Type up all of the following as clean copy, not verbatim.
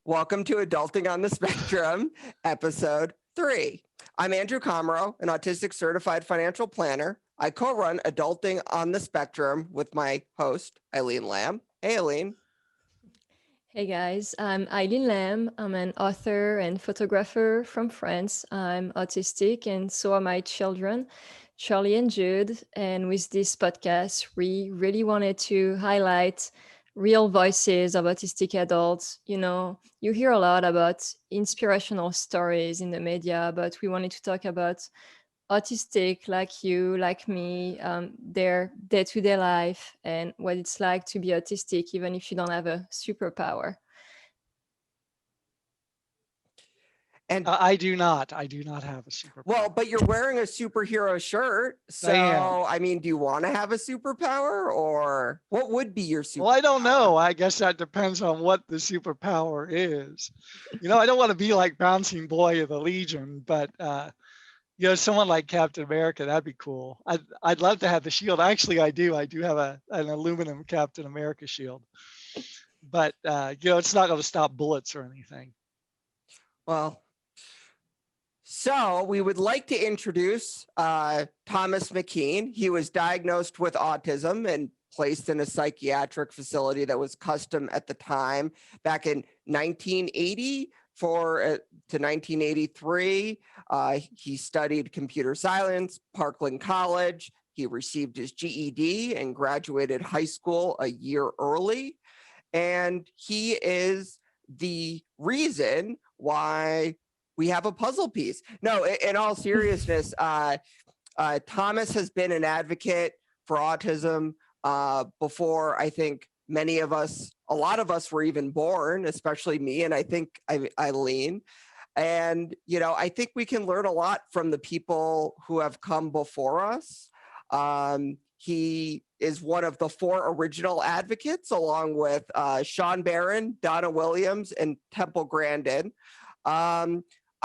Welcome to Adulting on the Spectrum, episode 3. I'm Andrew Komarow, an autistic certified financial planner. I co-run Adulting on the Spectrum with my host, Eileen Lamb. Hey, Eileen. Hey guys, I'm Eileen Lamb. I'm an author and photographer from France. I'm autistic, and so are my children, Charlie and Jude. And with this podcast, we really wanted to highlight real voices of autistic adults. You hear a lot about inspirational stories in the media, but we wanted to talk about autistic like you, like me, their day-to-day life and what it's like to be autistic, even if you don't have a superpower. And I do not. I do not have a superpower. but you're wearing a superhero shirt. I am. So, do you want to have a superpower, or what would be your superpower? Well, I don't know. I guess that depends on what the superpower is. I don't want to be like Bouncing Boy of the Legion, but someone like Captain America, that'd be cool. I'd love to have the shield. Actually, I do. I do have an aluminum Captain America shield, but it's not going to stop bullets or anything. Well, so we would like to introduce Thomas McKean. He was diagnosed with autism and placed in a psychiatric facility that was custom at the time back in 1980 to 1983. He studied computer science, Parkland College. He received his GED and graduated high school a year early. And he is the reason why we have a puzzle piece. No, in all seriousness, Thomas has been an advocate for autism before I think a lot of us were even born, especially me, and I think Eileen. And, I think we can learn a lot from the people who have come before us. He is one of the 4 original advocates, along with Sean Barron, Donna Williams, and Temple Grandin.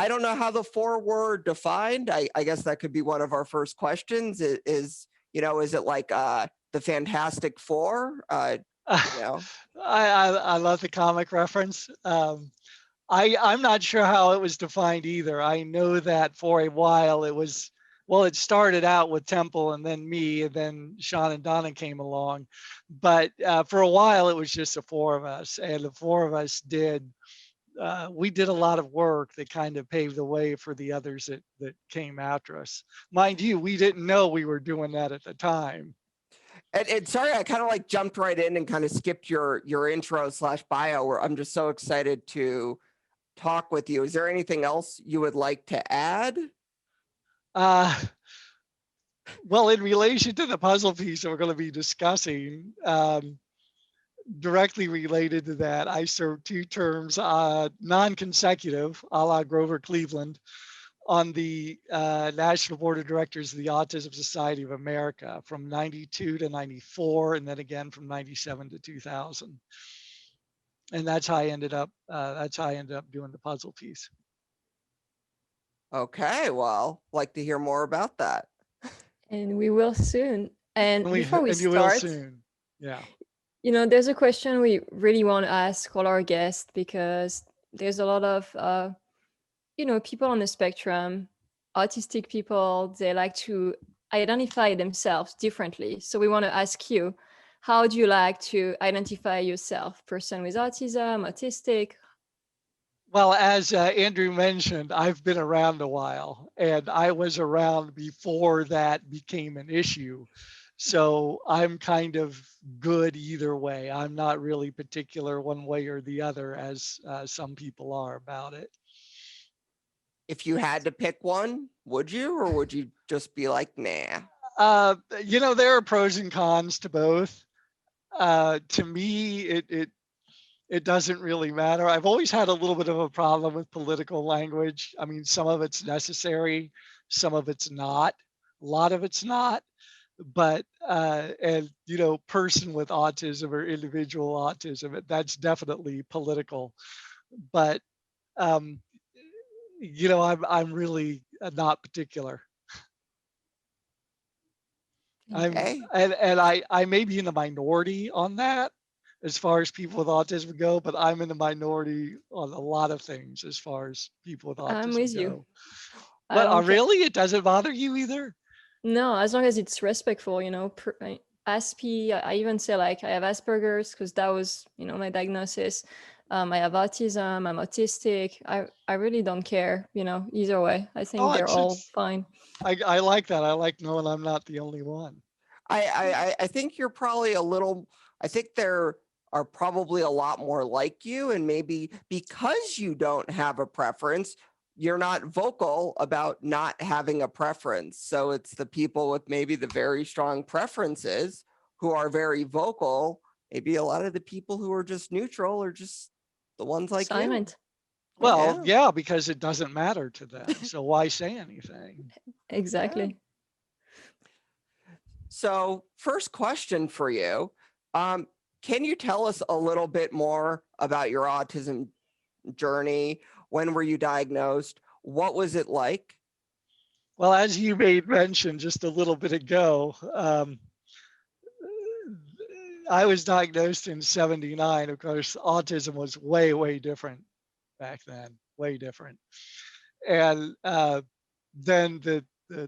I don't know how the 4 were defined. I guess that could be one of our first questions. Is it like the Fantastic Four? I love the comic reference. I'm not sure how it was defined either. I know that for a while it started out with Temple and then me, and then Sean and Donna came along. But for a while, it was just the 4 of us, and the 4 of us we did a lot of work that kind of paved the way for the others that came after us. Mind you, we didn't know we were doing that at the time. And sorry, I kind of like jumped right in and kind of skipped your intro / bio, where I'm just so excited to talk with you. Is there anything else you would like to add? Well, in relation to the puzzle piece that we're going to be discussing, directly related to that, I served 2 terms, non-consecutive, a la Grover Cleveland, on the National Board of Directors of the Autism Society of America from 92 to 94, and then again from 97 to 2000. And that's how I ended up doing the puzzle piece. Okay, well, like to hear more about that. And we will soon. And before we start, yeah. There's a question we really want to ask all our guests, because there's a lot of, people on the spectrum, autistic people, they like to identify themselves differently. So we want to ask you, how do you like to identify yourself? Person with autism, autistic? Well, as Andrew mentioned, I've been around a while, and I was around before that became an issue. So I'm kind of good either way. I'm not really particular one way or the other, as some people are about it. If you had to pick one, would you, or would you just be like, nah? There are pros and cons to both. To me, it doesn't really matter. I've always had a little bit of a problem with political language. I mean, some of it's necessary, some of it's not. A lot of it's not. But person with autism or individual autism, that's definitely political. But I'm really not particular. Okay. And I may be in the minority on that, as far as people with autism go, but I'm in the minority on a lot of things as far as people with I'm autism with you. go. I But don't care. really, it doesn't bother you either? No, as long as it's respectful, ASP, I even say like I have Asperger's because that was, my diagnosis. I have autism, I'm autistic. I really don't care, either way. I think Oh, they're all fine. I like that. I like knowing I'm not the only one. I think you're probably a little, I think there are probably a lot more like you, and maybe because you don't have a preference, you're not vocal about not having a preference. So it's the people with maybe the very strong preferences who are very vocal. Maybe a lot of the people who are just neutral are just the ones like you. Silent. Well, Yeah. yeah, because it doesn't matter to them. So why say anything? Exactly. So, first question for you. Can you tell us a little bit more about your autism journey? When were you diagnosed? What was it like? Well, as you made mention just a little bit ago, I was diagnosed in '79. Of course, autism was way, way different back then, way different. And then the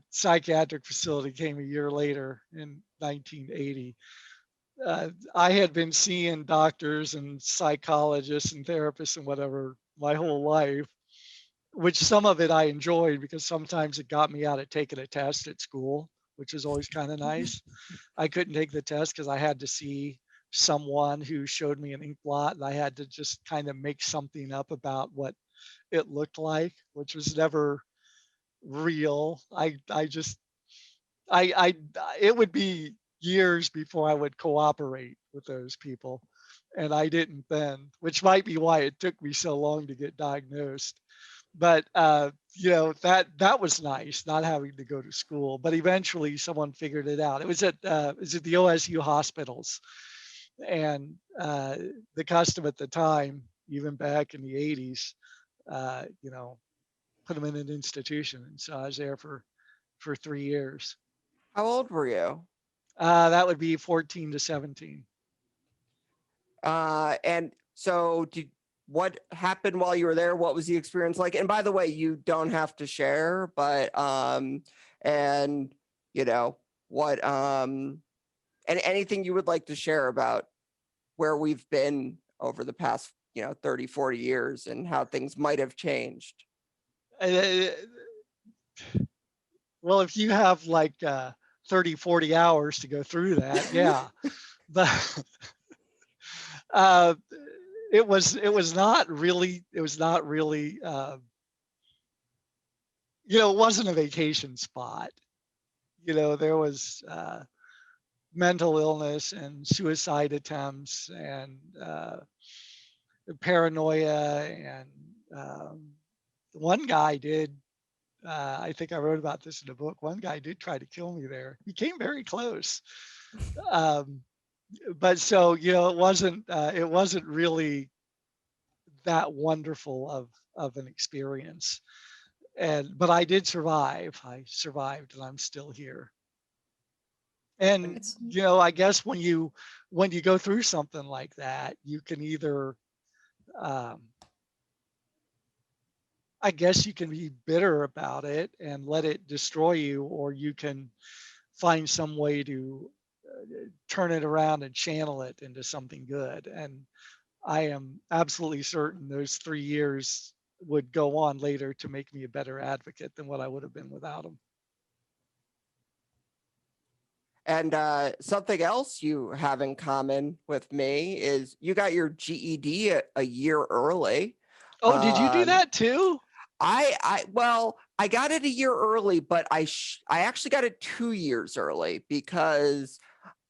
psychiatric facility came a year later in 1980. I had been seeing doctors and psychologists and therapists and whatever my whole life, which some of it I enjoyed because sometimes it got me out of taking a test at school, which is always kind of nice. I couldn't take the test because I had to see someone who showed me an ink blot, and I had to just kind of make something up about what it looked like, which was never real. I just I it would be years before I would cooperate with those people, and I didn't then, which might be why it took me so long to get diagnosed. But that was nice, not having to go to school. But eventually, someone figured it out. It was at the OSU hospitals, and the custom at the time, even back in the '80s, uh, you know, put them in an institution. And so I was there for 3 years. How old were you? That would be 14 to 17. And so, what happened while you were there? What was the experience like? And by the way, you don't have to share, but and you know what and anything you would like to share about where we've been over the past 30, 40 years and how things might have changed. Uh, well, if you have like 30, 40 hours to go through that, yeah. But uh, it was not really it wasn't a vacation spot. There was mental illness and suicide attempts and paranoia, and one guy did. I think I wrote about this in the book. One guy did try to kill me there. He came very close. Um, but so it wasn't really that wonderful of an experience. But I did survive. I survived, and I'm still here. And It's I guess when you go through something like that, you can either um, I guess you can be bitter about it and let it destroy you, or you can find some way to turn it around and channel it into something good. And I am absolutely certain those 3 years would go on later to make me a better advocate than what I would have been without them. And something else you have in common with me is you got your GED a year early. Oh, did you do that too? I got it a year early, but I actually got it 2 years early because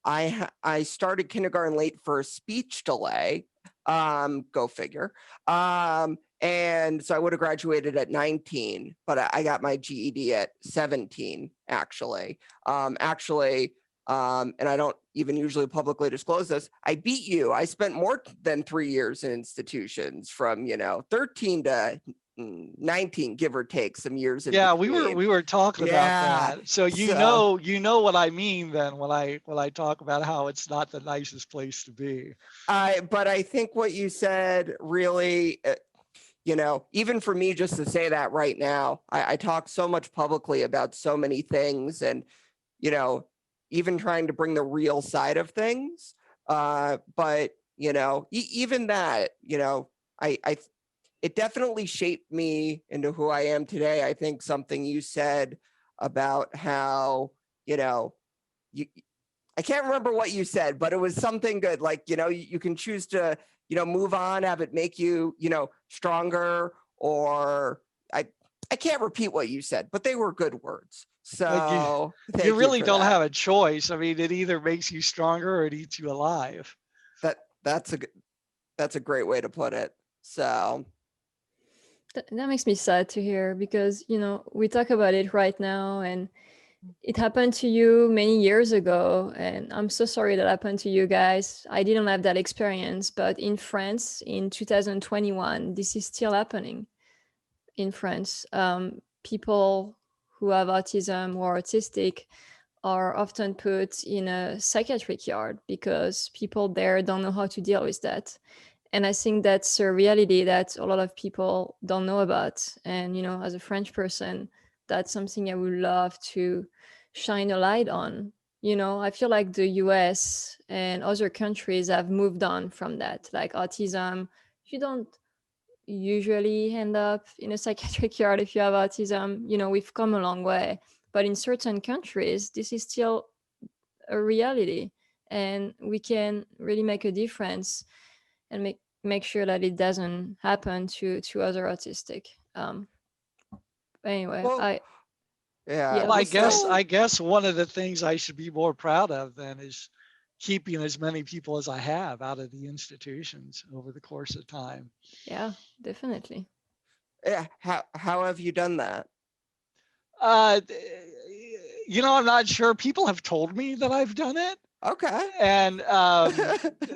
I started kindergarten late for a speech delay. Go figure. And so I would have graduated at 19, but I got my GED at 17, actually. And I don't even usually publicly disclose this. I beat you. I spent more than 3 years in institutions from, 13 to 19, give or take some years in Yeah, between. we were talking about Yeah. that. So you know what I mean then when I talk about how it's not the nicest place to be. But I think what you said really, even for me just to say that right now, I talk so much publicly about so many things, and even trying to bring the real side of things. But even that, I it definitely shaped me into who I am today. I think something you said about how, you, I can't remember what you said, but it was something good. Like, you can choose to, move on, have it make you, stronger, or I can't repeat what you said, but they were good words. But So you thank you really for don't that. have a choice. I mean, it either makes you stronger or it eats you alive. That's a great way to put it. So That makes me sad to hear because, we talk about it right now and it happened to you many years ago. And I'm so sorry that happened to you guys. I didn't have that experience, but in France in 2021, this is still happening in France. People who have autism or autistic are often put in a psychiatric yard because people there don't know how to deal with that. And I think that's a reality that a lot of people don't know about. And, as a French person, that's something I would love to shine a light on. I feel like the US and other countries have moved on from that. Like autism, you don't usually end up in a psychiatric yard if you have autism. We've come a long way. But in certain countries, this is still a reality. And we can really make a difference and make sure that it doesn't happen to other autistic. Anyway, well, yeah. yeah. Well, Well, still, I guess one of the things I should be more proud of then is keeping as many people as I have out of the institutions over the course of time. Yeah, definitely. yeah. How have you done that? Uh, I'm not sure. People have told me that I've done it, Okay. and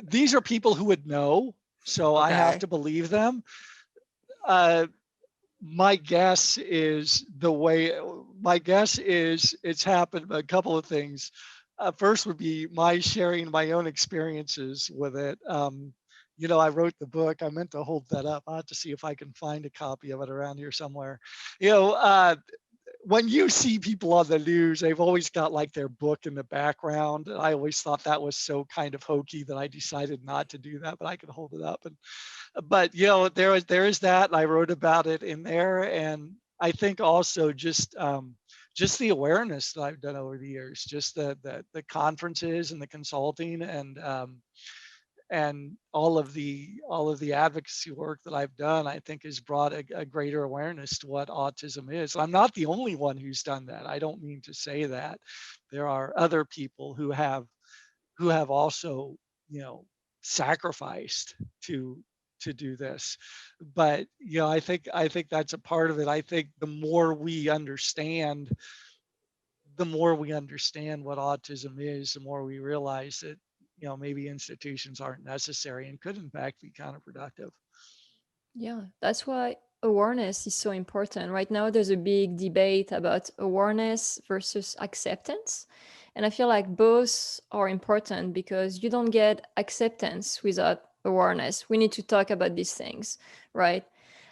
these are people who would know, so I have Okay. to believe them. My guess is it's happened a couple of things. First would be my sharing my own experiences with it. I wrote the book. I meant to hold that up. I'll have to see if I can find a copy of it around here somewhere. When you see people on the news, they've always got like their book in the background. I always thought that was so kind of hokey that I decided not to do that, but I could hold it up. But there is that. I wrote about it in there, and I think also just the awareness that I've done over the years, just the conferences and the consulting and all of the advocacy work that I've done, I think has brought a greater awareness to what autism is. I'm not the only one who's done that. I don't mean to say that. There are other people who have also, sacrificed to do this. But I think that's a part of it. I think the more we understand what autism is, the more we realize that maybe institutions aren't necessary and could in fact be counterproductive. Yeah, that's why awareness is so important. Right now, there's a big debate about awareness versus acceptance. And I feel like both are important because you don't get acceptance without awareness. We need to talk about these things, right?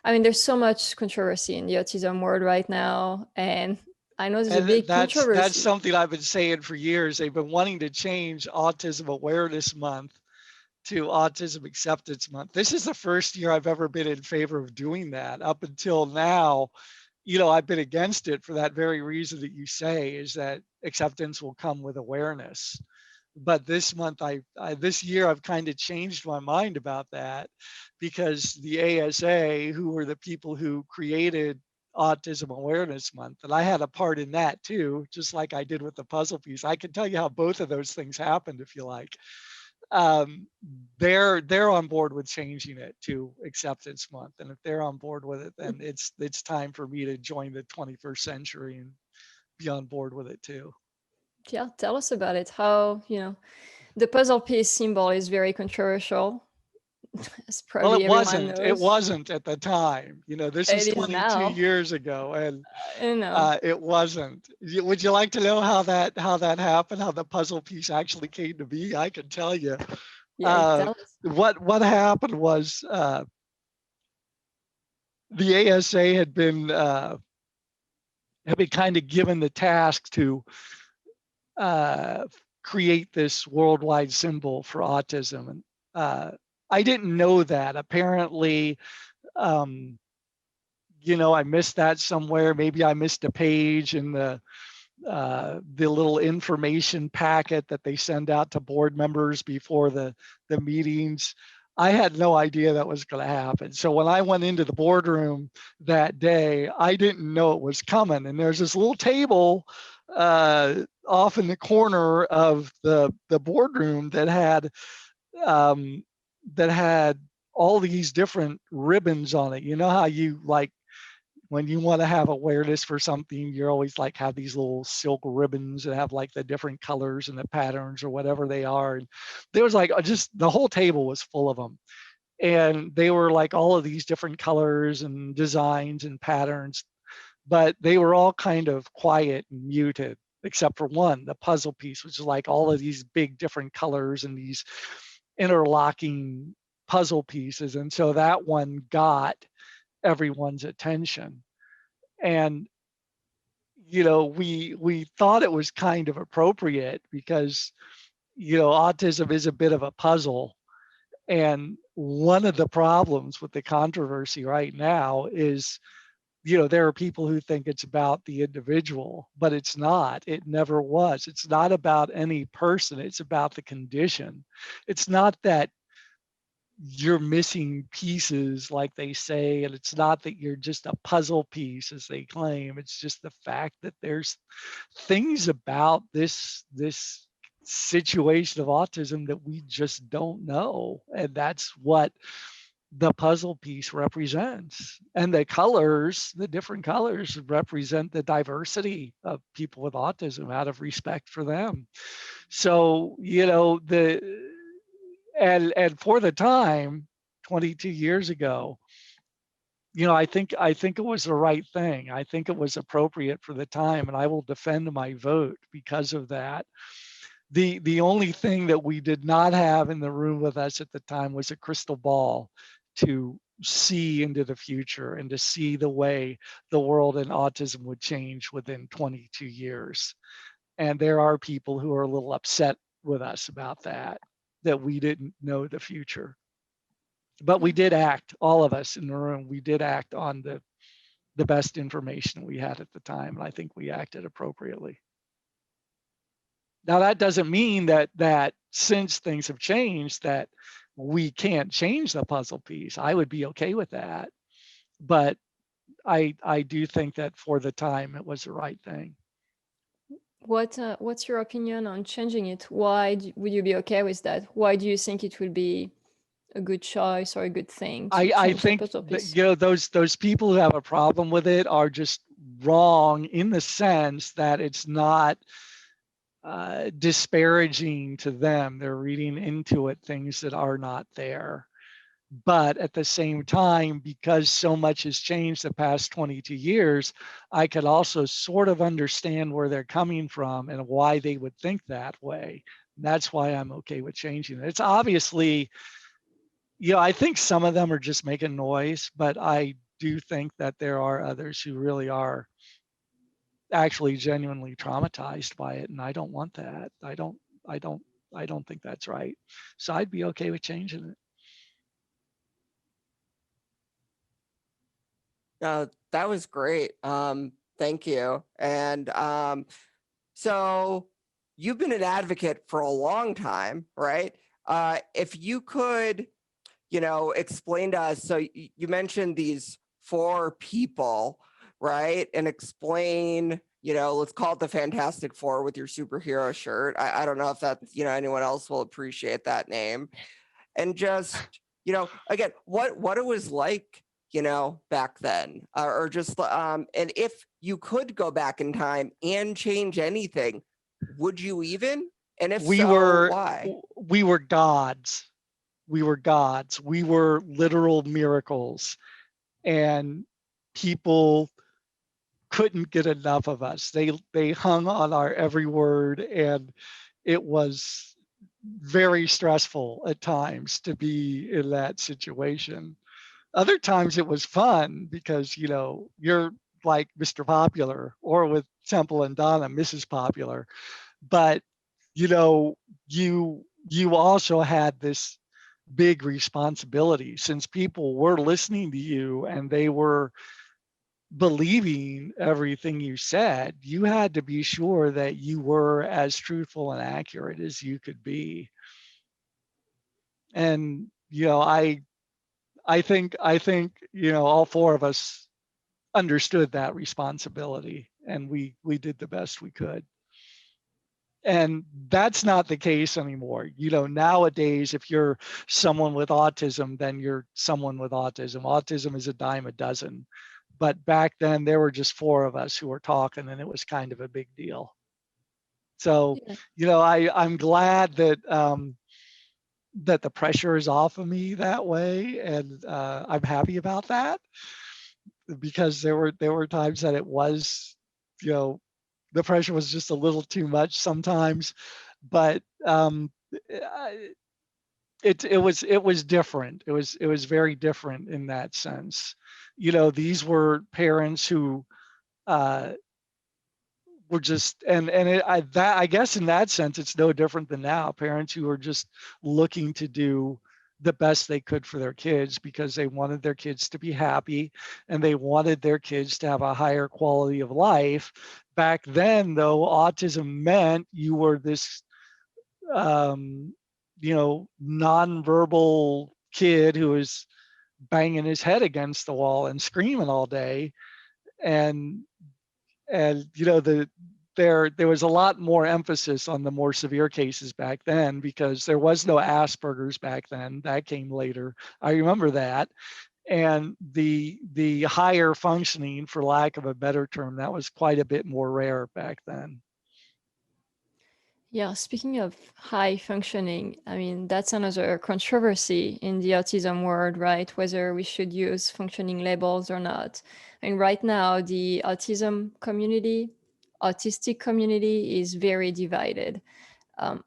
I mean, there's so much controversy in the autism world right now. And I know there's a And big that's controversy. something I've been saying for years. They've been wanting to change Autism Awareness Month to Autism Acceptance Month. This is the first year I've ever been in favor of doing that. Up until now, I've been against it for that very reason that you say, is that acceptance will come with awareness. But this month, this year, I've kind of changed my mind about that, because the ASA, who were the people who created Autism Awareness Month, and I had a part in that too, just like I did with the puzzle piece. I can tell you how both of those things happened if you like. um, they're on board with changing it to Acceptance Month, and if they're on board with it, then it's time for me to join the 21st century and be on board with it too. Yeah, tell us about it. How, the puzzle piece symbol is very controversial. as Well, probably it everyone wasn't. It knows. wasn't at the time. You know, this was It is 22 now. years ago, and You know. it wasn't. Would you like to know how that happened? How the puzzle piece actually came to be? I can tell you. Yeah, tell us. What happened was the ASA had been kind of given the task to create this worldwide symbol for autism, and I didn't know that. Apparently, you know, I missed that somewhere. Maybe I missed a page in the little information packet that they send out to board members before the meetings. I had no idea that was going to happen. So when I went into the boardroom that day, I didn't know it was coming. And there's this little table off in the corner of the boardroom that had all these different ribbons on it. You know how you like when you want to have awareness for something, you're always like have these little silk ribbons that have like the different colors and the patterns or whatever they are. And there was like just the whole table was full of them. And they were like all of these different colors and designs and patterns, but they were all kind of quiet and muted, except for one, the puzzle piece, which is like all of these big different colors and these interlocking puzzle pieces. And so that one got everyone's attention. And you know, we thought it was kind of appropriate because, you know, autism is a bit of a puzzle. And one of the problems with the controversy right now is, you know, there are people who think it's about the individual, but it's not. It never was. It's not about any person. It's about the condition. It's not that you're missing pieces like they say, and it's not that you're just a puzzle piece as they claim. It's just the fact that there's things about this situation of autism that we just don't know, and that's what the puzzle piece represents. And the colors, the different colors, represent the diversity of people with autism out of respect for them. So, you know, and for the time, 22 years ago, you know, I think it was the right thing. I think it was appropriate for the time, and I will defend my vote because of that. The only thing that we did not have in the room with us at the time was a crystal ball to see into the future and to see the way the world and autism would change within 22 years. And there are people who are a little upset with us about that we didn't know the future. But we did act, all of us in the room, we did act on the best information we had at the time. And I think we acted appropriately. Now, that doesn't mean that since things have changed, that we can't change the puzzle piece. I would be okay with that. But I do think that for the time, it was the right thing. What's your opinion on changing it? Why would you be okay with that? Why do you think it would be a good choice or a good thing to I change the think puzzle that, piece? you know, those people who have a problem with it are just wrong in the sense that it's not disparaging to them. They're reading into it things that are not there. But at the same time, because so much has changed the past 22 years, I could also sort of understand where they're coming from and why they would think that way. And that's why I'm okay with changing it. It's obviously, you know, I think some of them are just making noise, but I do think that there are others who really are actually genuinely traumatized by it, and I don't want that. I don't think that's right. So I'd be okay with changing it. That was great. Thank you. And so you've been an advocate for a long time, right? If you could, you know, explain to us, so you mentioned these 4 people, right? And explain, you know, let's call it the Fantastic Four with your superhero shirt. I don't know if that, you know, anyone else will appreciate that name. And just, you know, again, what it was like, you know, back then, or just, and if you could go back in time and change anything, would you even? And if so, why? We were gods. we were gods, we were literal miracles, and people couldn't get enough of us. They hung on our every word, and it was very stressful at times to be in that situation. Other times it was fun because, you know, you're like Mr. Popular, or with Temple and Donna, Mrs. Popular. But, you know, you also had this big responsibility, since people were listening to you and they were believing everything you said. You had to be sure that you were as truthful and accurate as you could be. And, you know, I think, you know, all four of us understood that responsibility, and we did the best we could. And that's not the case anymore. You know, nowadays, if you're someone with autism, then you're someone with autism. Autism is a dime a dozen. But back then, there were just four of us who were talking, and it was kind of a big deal. So, Yeah. you know, I'm glad that that the pressure is off of me that way, and I'm happy about that, because there were times that it was, you know, the pressure was just a little too much sometimes. But it was different. It was very different in that sense. You know, these were parents who uh, were just, I guess in that sense it's no different than now. Parents who are just looking to do the best they could for their kids, because they wanted their kids to be happy, and they wanted their kids to have a higher quality of life. Back then, though, autism meant you were this um, you know, nonverbal kid who was banging his head against the wall and screaming all day. And you know, there was a lot more emphasis on the more severe cases back then, because there was no Asperger's back then. That came later. I remember that. And the higher functioning, for lack of a better term, that was quite a bit more rare back then. Yeah, speaking of high functioning, I mean, that's another controversy in the autism world, right? Whether we should use functioning labels or not. And right now, the autism community, autistic community is very divided.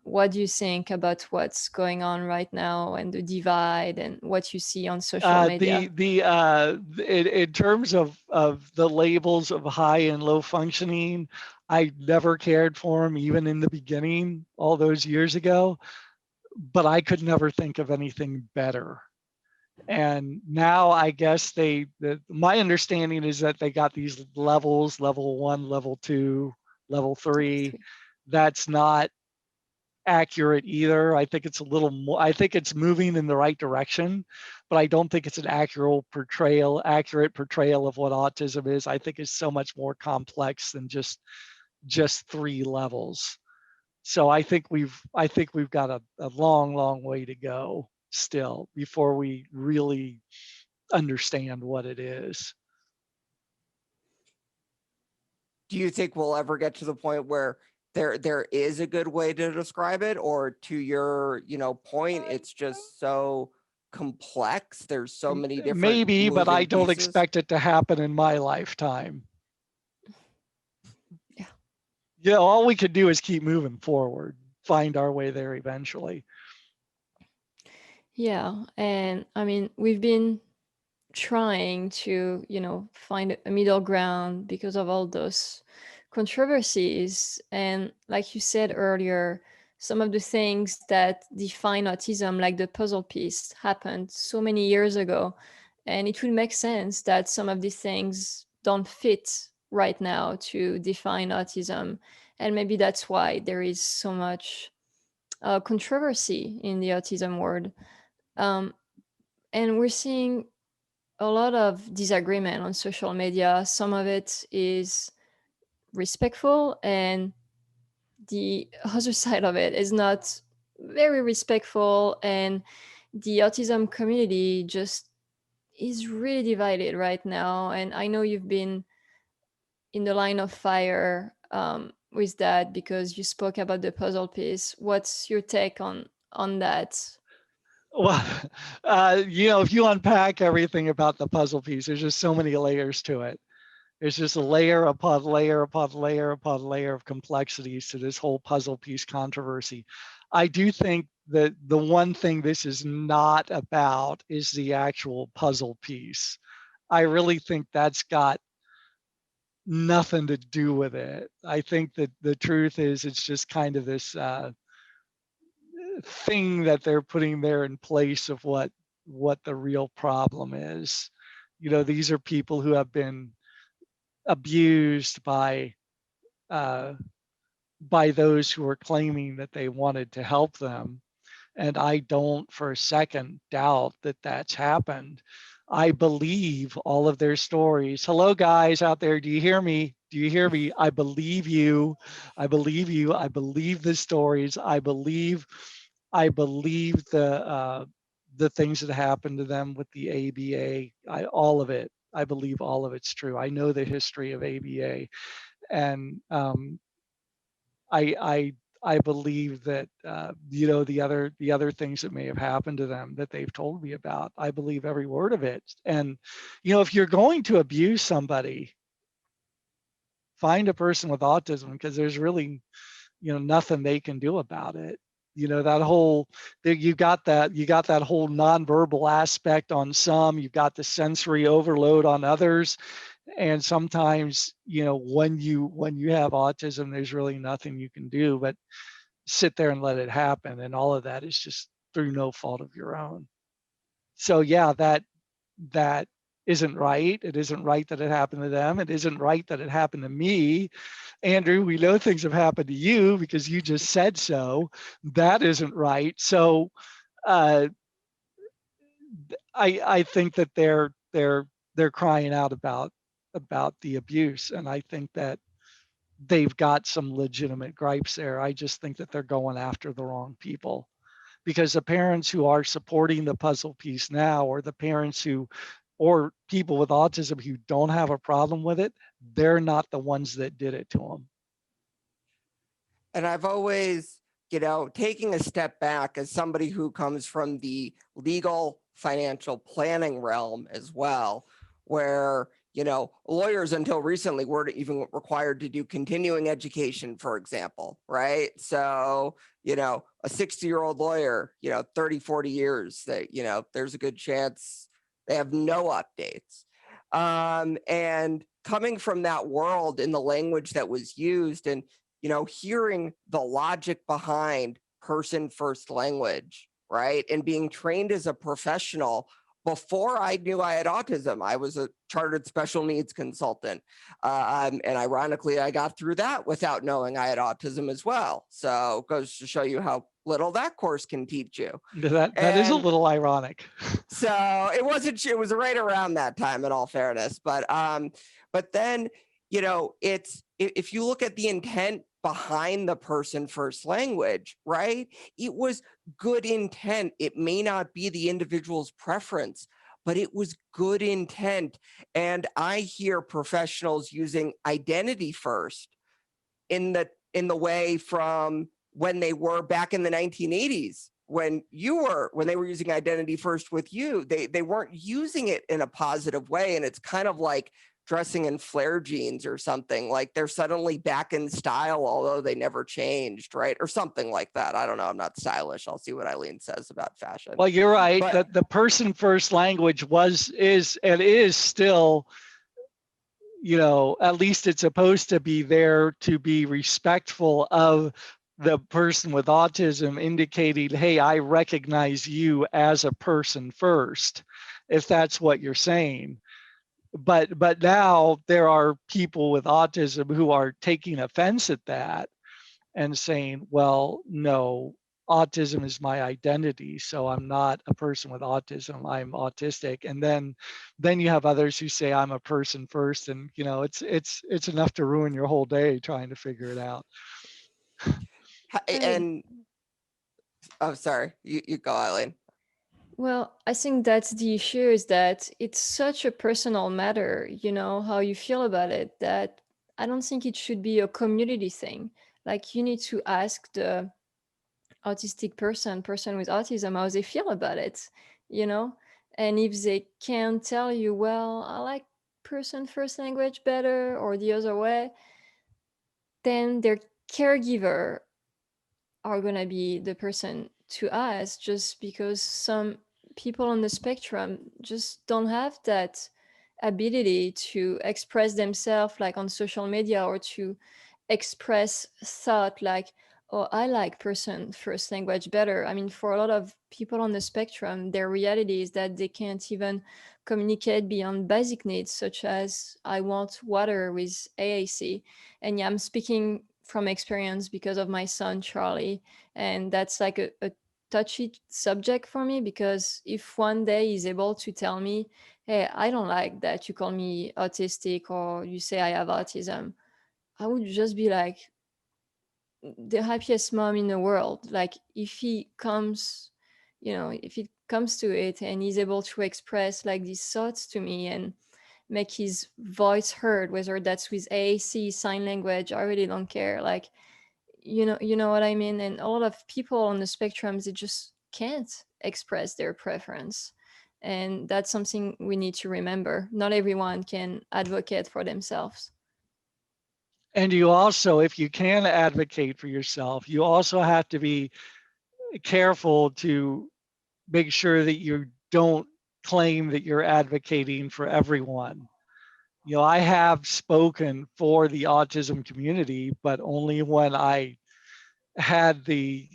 What do you think about what's going on right now and the divide and what you see on social media? In terms of the labels of high and low functioning, I never cared for them, even in the beginning, all those years ago. But I could never think of anything better. And now I guess my understanding is that they got these levels: level 1, level 2, level 3. That's not accurate either. I think it's a little more, I think it's moving in the right direction, but I don't think it's an accurate portrayal of what autism is. I think it's so much more complex than just 3 levels. So I think we've got a long way to go still before we really understand what it is. Do you think we'll ever get to the point where there is a good way to describe it, or to your, you know, point, it's just so complex, there's so many different Maybe, but I moving don't pieces? expect it to happen in my lifetime. Yeah. You know, all we could do is keep moving forward, find our way there eventually. Yeah. And I mean, we've been trying to, find a middle ground because of all those controversies. And like you said earlier, some of the things that define autism, like the puzzle piece, happened so many years ago. And it would make sense that some of these things don't fit right now to define autism. And maybe that's why there is so much controversy in the autism world. Um, and we're seeing a lot of disagreement on social media. Some of it is respectful, and the other side of it is not very respectful. And the autism community just is really divided right now. And I know you've been in the line of fire with that because you spoke about the puzzle piece. What's your take on that? Well, if you unpack everything about the puzzle piece, there's just so many layers to it. There's just a layer upon layer upon layer upon layer of complexities to this whole puzzle piece controversy. I do think that the one thing this is not about is the actual puzzle piece. I really think that's got nothing to do with it. I think that the truth is it's just kind of this thing that they're putting there in place of what the real problem is. These are people who have been abused uh, by those who are claiming that they wanted to help them. And I don't for a second doubt that that's happened. I believe all of their stories. Hello, guys out there. Do you hear me? Do you hear me? I believe you. I believe you. I believe the stories. I believe the things that happened to them with the ABA. All of it. I believe all of it's true. I know the history of ABA, and I believe that the other things that may have happened to them that they've told me about. I believe every word of it. And if you're going to abuse somebody, find a person with autism, because there's really nothing they can do about it. That whole you got that whole nonverbal aspect on some. You've got the sensory overload on others. And sometimes when you have autism, there's really nothing you can do but sit there and let it happen, and all of that is just through no fault of your own. So yeah, that isn't right. It isn't right that it happened to them. It isn't right that it happened to me. Andrew, we know things have happened to you because you just said so. That isn't right. So I think that they're crying out about the abuse, and I think that they've got some legitimate gripes there. I just think that they're going after the wrong people, because the parents who are supporting the puzzle piece now, or the parents or people with autism who don't have a problem with it, they're not the ones that did it to them. And I've always, taking a step back as somebody who comes from the legal financial planning realm as well, where, lawyers until recently weren't even required to do continuing education, for example, right? So, a 60-year-old lawyer, 30, 40 years, that, there's a good chance they have no updates. And coming from that world in the language that was used, and hearing the logic behind person first language, right? And being trained as a professional before I knew I had autism. I was a chartered special needs consultant. And ironically, I got through that without knowing I had autism as well. So it goes to show you how little that course can teach you. That is a little ironic. So it was right around that time, in all fairness. But then, it's, if you look at the intent behind the person first language, right? It was good intent. It may not be the individual's preference, but it was good intent. And I hear professionals using identity first in the way from when they were back in the 1980s, when they were using identity first with you. They weren't using it in a positive way. And it's kind of like dressing in flare jeans or something. Like they're suddenly back in style, although they never changed, right? Or something like that. I don't know. I'm not stylish. I'll see what Eileen says about fashion. Well, you're right. But The person first language is still, at least it's supposed to be there to be respectful of the person with autism, indicating, hey, I recognize you as a person first, if that's what you're saying. But now there are people with autism who are taking offense at that and saying, well, no, autism is my identity, so I'm not a person with autism, I'm autistic. And then you have others who say I'm a person first, and it's enough to ruin your whole day trying to figure it out. and oh, sorry, you go, Eileen. Well, I think that's the issue, is that it's such a personal matter, how you feel about it, that I don't think it should be a community thing. Like, you need to ask the autistic person with autism, how they feel about it, you know? And if they can't tell you, well, I like person first language better or the other way, then their caregiver are going to be the person to ask, just because some people on the spectrum just don't have that ability to express themselves like on social media, or to express thought like, oh, I like person first language better. I mean, for a lot of people on the spectrum, their reality is that they can't even communicate beyond basic needs, such as I want water with AAC. And yeah, I'm speaking from experience because of my son Charlie, and that's like a touchy subject for me, because if one day he's able to tell me, hey, I don't like that you call me autistic or you say I have autism, I would just be like the happiest mom in the world. Like, if he comes, if it comes to it and he's able to express like these thoughts to me and make his voice heard, whether that's with AAC, sign language, I really don't care. Like, you know what I mean? And a lot of people on the spectrum, they just can't express their preference. And that's something we need to remember. Not everyone can advocate for themselves. And you also, if you can advocate for yourself, you also have to be careful to make sure that you don't claim that you're advocating for everyone. I have spoken for the autism community, but only when I had the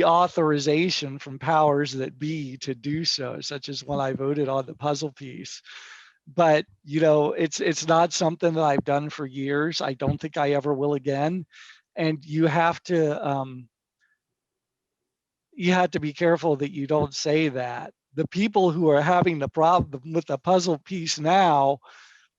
authorization from powers that be to do so, such as when I voted on the puzzle piece. But it's not something that I've done for years. I don't think I ever will again. And you have to be careful that you don't say that. The people who are having the problem with the puzzle piece now,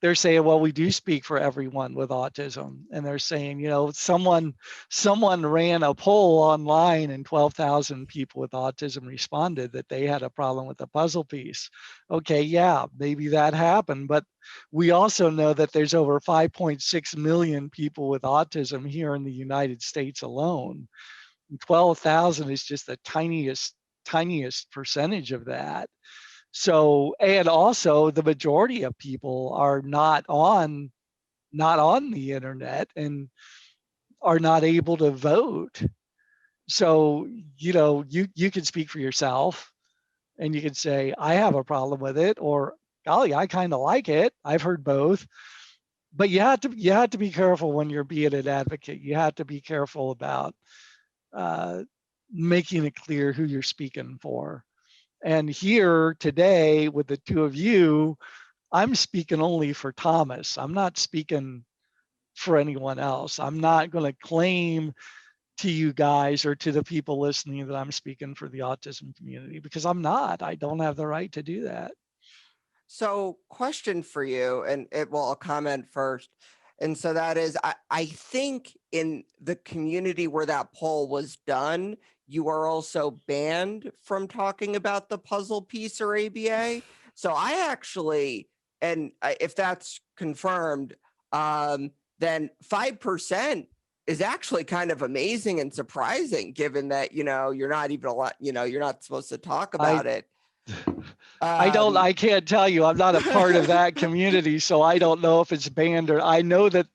they're saying, well, we do speak for everyone with autism. And they're saying, someone ran a poll online and 12,000 people with autism responded that they had a problem with the puzzle piece. Okay, yeah, maybe that happened. But we also know that there's over 5.6 million people with autism here in the United States alone. 12,000 is just the tiniest percentage of that. So, and also the majority of people are not on the internet and are not able to vote. So, you can speak for yourself and you can say, I have a problem with it, or golly, I kind of like it. I've heard both. But you have to be careful when you're being an advocate. You have to be careful about making it clear who you're speaking for. And here today with the two of you, I'm speaking only for Thomas. I'm not speaking for anyone else. I'm not going to claim to you guys or to the people listening that I'm speaking for the autism community, because I'm not. I don't have the right to do that. So, question for you, and I'll comment first. And so that is, I think in the community where that poll was done, you are also banned from talking about the puzzle piece or ABA. So I actually, and if that's confirmed, then 5% is actually kind of amazing and surprising, given that, you're not even you're not supposed to talk about it. I can't tell you. I'm not a part of that community, so I don't know if it's banned or I know that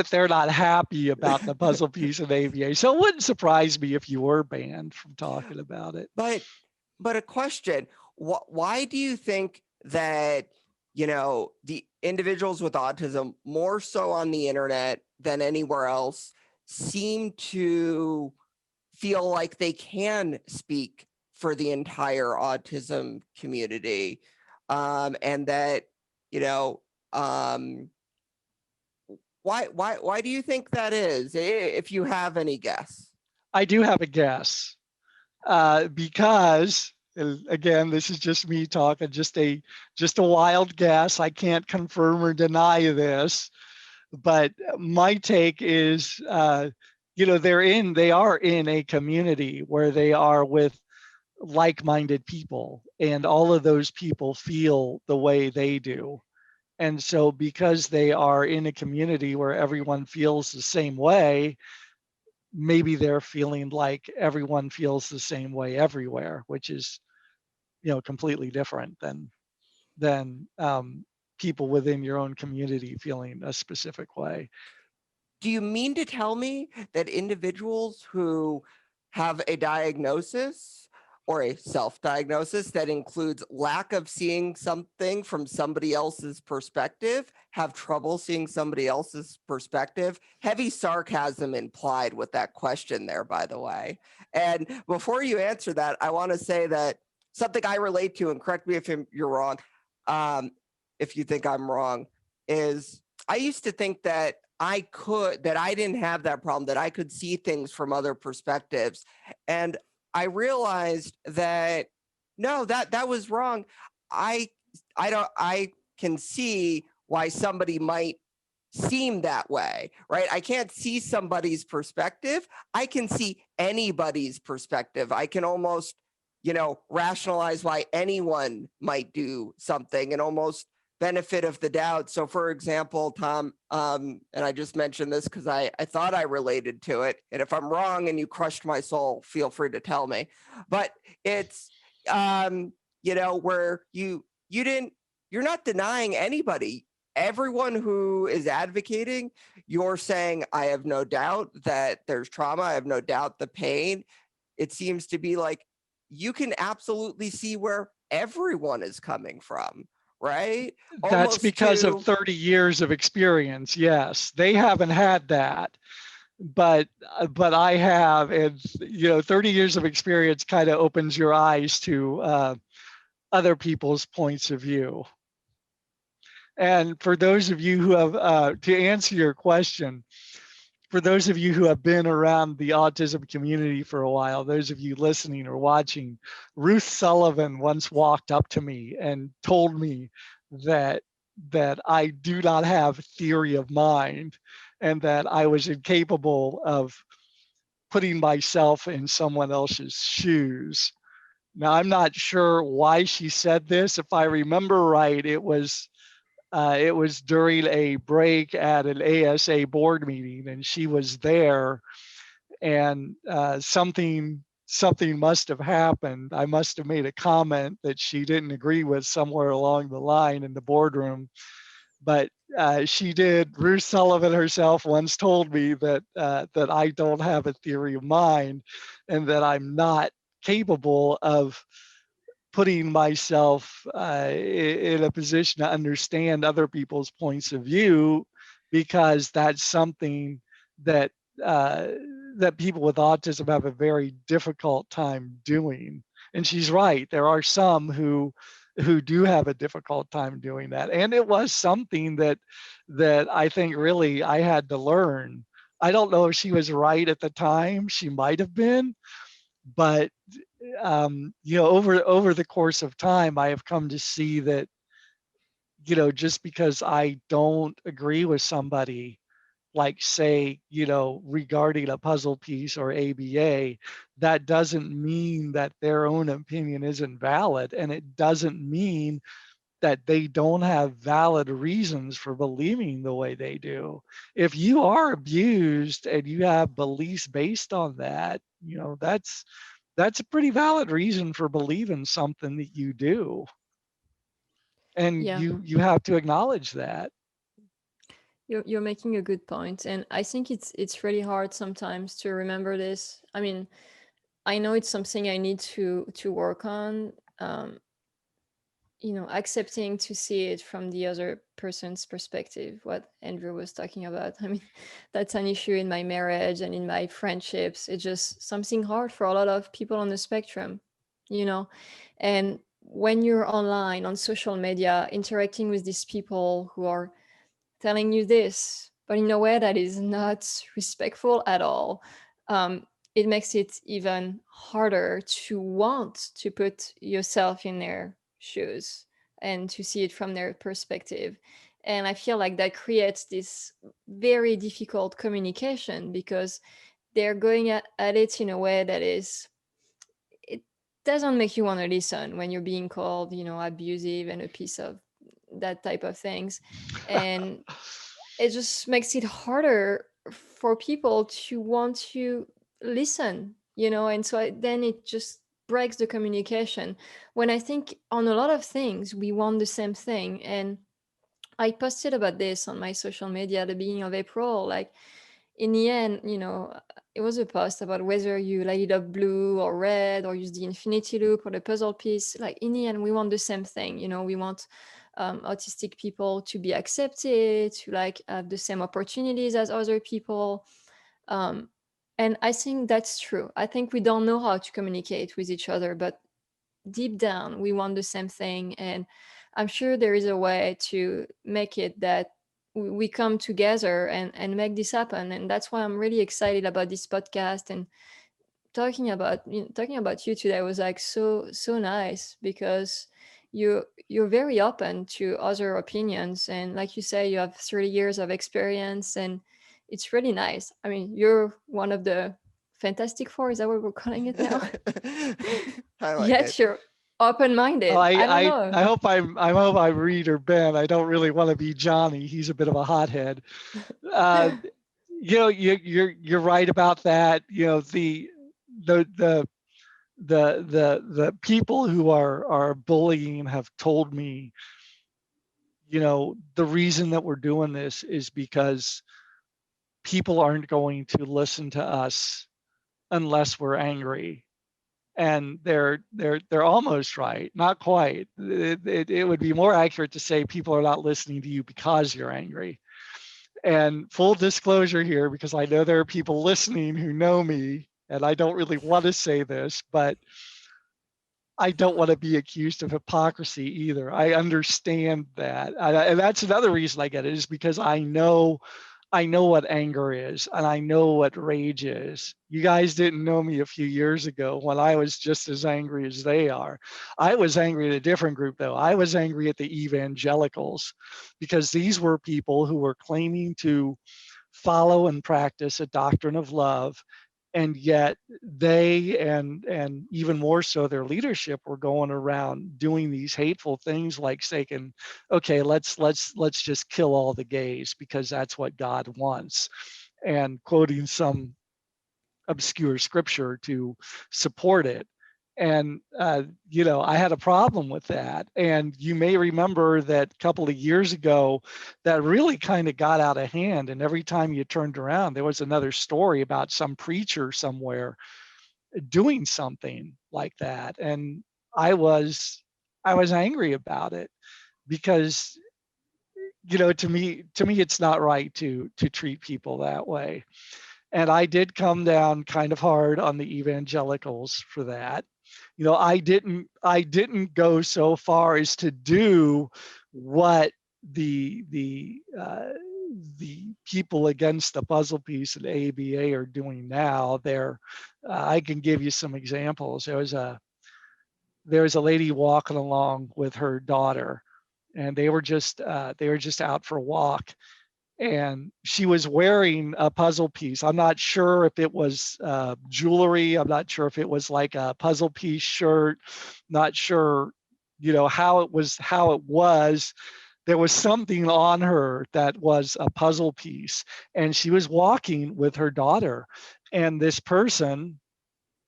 they're not happy about the puzzle piece of ABA. So it wouldn't surprise me if you were banned from talking about it. But a question, why do you think that, the individuals with autism, more so on the internet than anywhere else, seem to feel like they can speak for the entire autism community, and that, why do you think that is, if you have any guess? I do have a guess, because again, this is just me talking, just a wild guess. I can't confirm or deny this, but my take is, they are in a community where they are with like-minded people, and all of those people feel the way they do. And so because they are in a community where everyone feels the same way, maybe they're feeling like everyone feels the same way everywhere, which is, completely different than people within your own community feeling a specific way. Do you mean to tell me that individuals who have a diagnosis or a self-diagnosis that includes lack of seeing something from somebody else's perspective have trouble seeing somebody else's perspective? Heavy sarcasm implied with that question there, by the way. And before you answer that, I want to say that something I relate to, and correct me if you're wrong, if you think I'm wrong, is I used to think that I didn't have that problem, that I could see things from other perspectives. And I realized that no, that was wrong. I I can see why somebody might seem that way, right? I can't see somebody's perspective. I can see anybody's perspective. I can almost, rationalize why anyone might do something and almost benefit of the doubt. So for example, Tom, and I just mentioned this because I thought I related to it. And if I'm wrong and you crushed my soul, feel free to tell me. But it's, where you're not denying anybody. Everyone who is advocating, you're saying, I have no doubt that there's trauma. I have no doubt the pain. It seems to be like you can absolutely see where everyone is coming from, right? That's Almost because to, of 30 years of experience. Yes, they haven't had that, but I have, and 30 years of experience kind of opens your eyes to other people's points of view. And for those of you who have, to answer your question, for those of you who have been around the autism community for a while, those of you listening or watching, Ruth Sullivan once walked up to me and told me that I do not have theory of mind and that I was incapable of putting myself in someone else's shoes. Now, I'm not sure why she said this. If I remember right, it was during a break at an ASA board meeting, and she was there, and something must have happened. I must have made a comment that she didn't agree with somewhere along the line in the boardroom, but she did. Ruth Sullivan herself once told me that I don't have a theory of mind, and that I'm not capable of putting myself in a position to understand other people's points of view, because that's something that that people with autism have a very difficult time doing. And she's right. There are some who do have a difficult time doing that. And it was something that I think really I had to learn. I don't know if she was right at the time. She might have been, but over the course of time, I have come to see that, just because I don't agree with somebody, like say, regarding a puzzle piece or ABA, that doesn't mean that their own opinion isn't valid. And it doesn't mean that they don't have valid reasons for believing the way they do. If you are abused and you have beliefs based on that, that's a pretty valid reason for believing something that you do. And Yeah, you have to acknowledge that. you're making a good point, and I think it's really hard sometimes to remember this. I mean, I know it's something I need to work on. Accepting to see it from the other person's perspective, what Andrew was talking about. I mean, that's an issue in my marriage and in my friendships. It's just something hard for a lot of people on the spectrum, you know? And when you're online on social media, interacting with these people who are telling you this, but in a way that is not respectful at all, it makes it even harder to want to put yourself in their shoes and to see it from their perspective. And I feel like that creates this very difficult communication because they're going at it in a way that it doesn't make you want to listen when you're being called, abusive and a piece of that type of things. And it just makes it harder for people to want to listen, and so then it just breaks the communication. When I think on a lot of things, we want the same thing. And I posted about this on my social media at the beginning of April. Like, in the end, it was a post about whether you light it up blue or red or use the infinity loop or the puzzle piece. Like, in the end, we want the same thing. We want autistic people to be accepted, to like have the same opportunities as other people. Um, and I think that's true. I think we don't know how to communicate with each other, but deep down, we want the same thing. And I'm sure there is a way to make it that we come together and make this happen. And that's why I'm really excited about this podcast. And talking about you today was like so nice, because you're very open to other opinions, and like you say, you have 30 years of experience, and it's really nice. I mean, you're one of the Fantastic Four, is that what we're calling it now? I like Yet it. you're open-minded. Well, I don't I know. hope I hope I'm Reed or Ben. I don't really want to be Johnny. He's a bit of a hothead. Uh, you're right about that. The the people who are bullying have told me, the reason that we're doing this is because people aren't going to listen to us unless we're angry. And they're almost right, not quite. It would be more accurate to say people are not listening to you because you're angry. And full disclosure here, because I know there are people listening who know me, and I don't really want to say this, but I don't want to be accused of hypocrisy either. I understand that. And that's another reason I get it, is because I know what anger is, and I know what rage is. You guys didn't know me a few years ago when I was just as angry as they are. I was angry at a different group, though. I was angry at the evangelicals, because these were people who were claiming to follow and practice a doctrine of love, and yet they and even more so their leadership were going around doing these hateful things, like saying, okay, let's just kill all the gays because that's what God wants, and quoting some obscure scripture to support it. And I had a problem with that. And you may remember that a couple of years ago, that really kind of got out of hand. And every time you turned around, there was another story about some preacher somewhere doing something like that. And I was angry about it, because to me it's not right to treat people that way. And I did come down kind of hard on the evangelicals for that. I didn't go so far as to do what the people against the puzzle piece and the ABA are doing now. I can give you some examples. There was a lady walking along with her daughter, and they were just out for a walk, and she was wearing a puzzle piece. I'm not sure if it was jewelry. I'm not sure if it was like a puzzle piece shirt. Not sure, how it was. There was something on her that was a puzzle piece, and she was walking with her daughter, and this person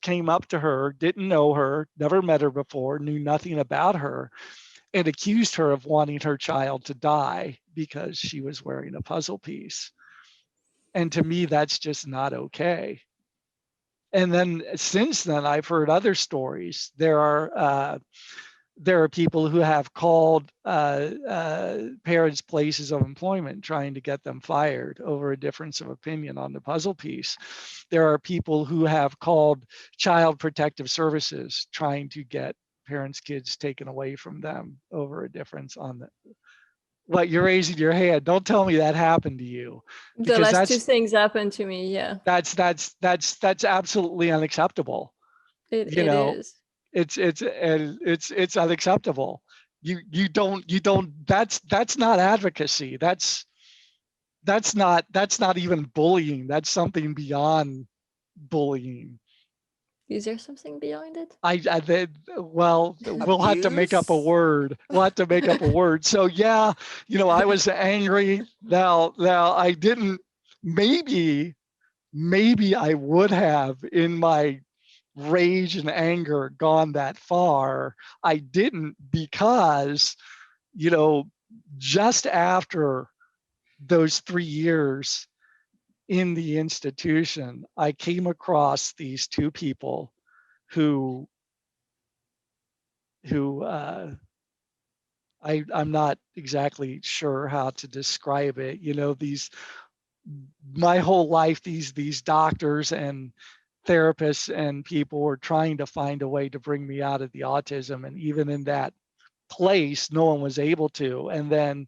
came up to her, didn't know her, never met her before, knew nothing about her, and accused her of wanting her child to die because she was wearing a puzzle piece. And to me, that's just not okay. And then since then, I've heard other stories. There are people who have called parents' places of employment trying to get them fired over a difference of opinion on the puzzle piece. There are people who have called Child Protective Services trying to get parents' kids taken away from them over a difference on the. What, you're raising your hand? Don't tell me that happened to you, The because last two things happened to me. Yeah, that's absolutely unacceptable. it is. It's unacceptable. You don't. That's not advocacy. That's not even bullying. That's something beyond bullying. Is there something behind it? We'll have to make up a Abuse? word. We'll have to make up a word. So yeah, I was angry. Now I didn't maybe I would have, in my rage and anger, gone that far. I didn't, because, you know, just after those 3 years in the institution, I came across these two people who I'm not exactly sure how to describe it. You know, my whole life, these doctors and therapists and people were trying to find a way to bring me out of the autism, and even in that place, no one was able to. And then,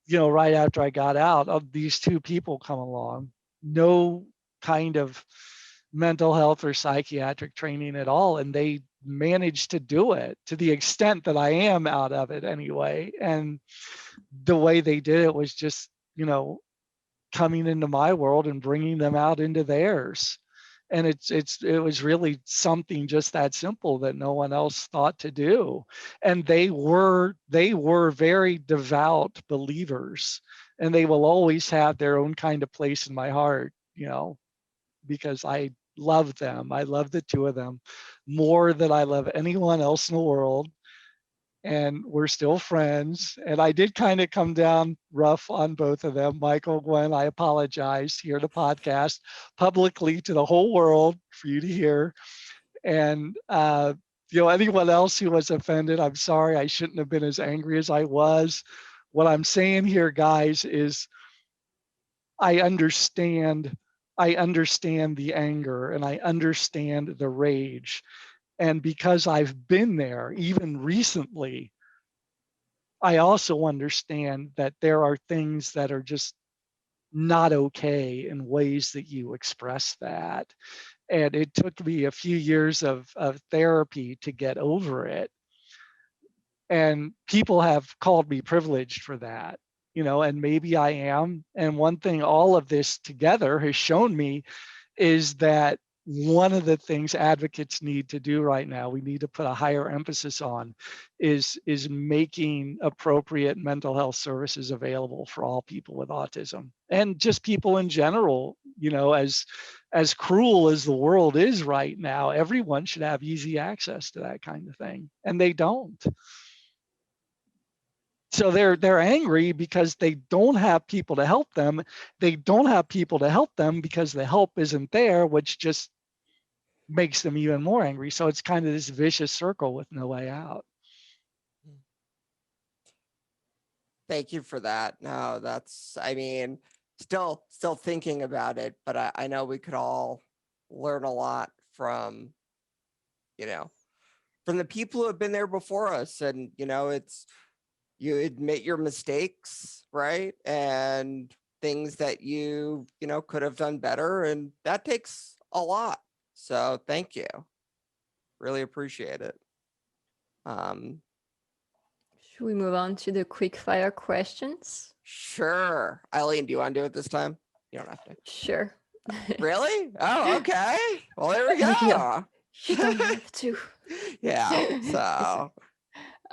you know, right after I got out, these two people come along, no kind of mental health or psychiatric training at all, and they managed to do it to the extent that I am out of it anyway. And the way they did it was just, you know, coming into my world and bringing them out into theirs. And it was really something just that simple that no one else thought to do. And they were very devout believers, and they will always have their own kind of place in my heart, you know, because I love them. I love the two of them more than I love anyone else in the world. And we're still friends. And I did kind of come down rough on both of them. Michael, Gwen, I apologize here to podcast publicly to the whole world for you to hear. And, you know, anyone else who was offended, I'm sorry. I shouldn't have been as angry as I was. What I'm saying here, guys, is I understand the anger, and I understand the rage. And because I've been there, even recently, I also understand that there are things that are just not okay in ways that you express that. And it took me a few years of therapy to get over it. And people have called me privileged for that, you know, and maybe I am. And one thing all of this together has shown me is that one of the things advocates need to do right now, we need to put a higher emphasis on, is making appropriate mental health services available for all people with autism, and just people in general. You know, as cruel as the world is right now, everyone should have easy access to that kind of thing, and they don't. So they're angry because they don't have people to help them. They don't have people to help them because the help isn't there, which just makes them even more angry. So it's kind of this vicious circle with no way out. Thank you for that. No, that's, I mean, still thinking about it, but I know we could all learn a lot from, you know, from the people who have been there before us. And, you know, it's, you admit your mistakes, right? And things that you know, could have done better. And that takes a lot. So thank you. Really appreciate it. Should we move on to the quick fire questions? Sure. Eileen, do you want to do it this time? You don't have to. Sure. Really? Oh, okay. Well, there we go. Yeah. You don't have to. Yeah. So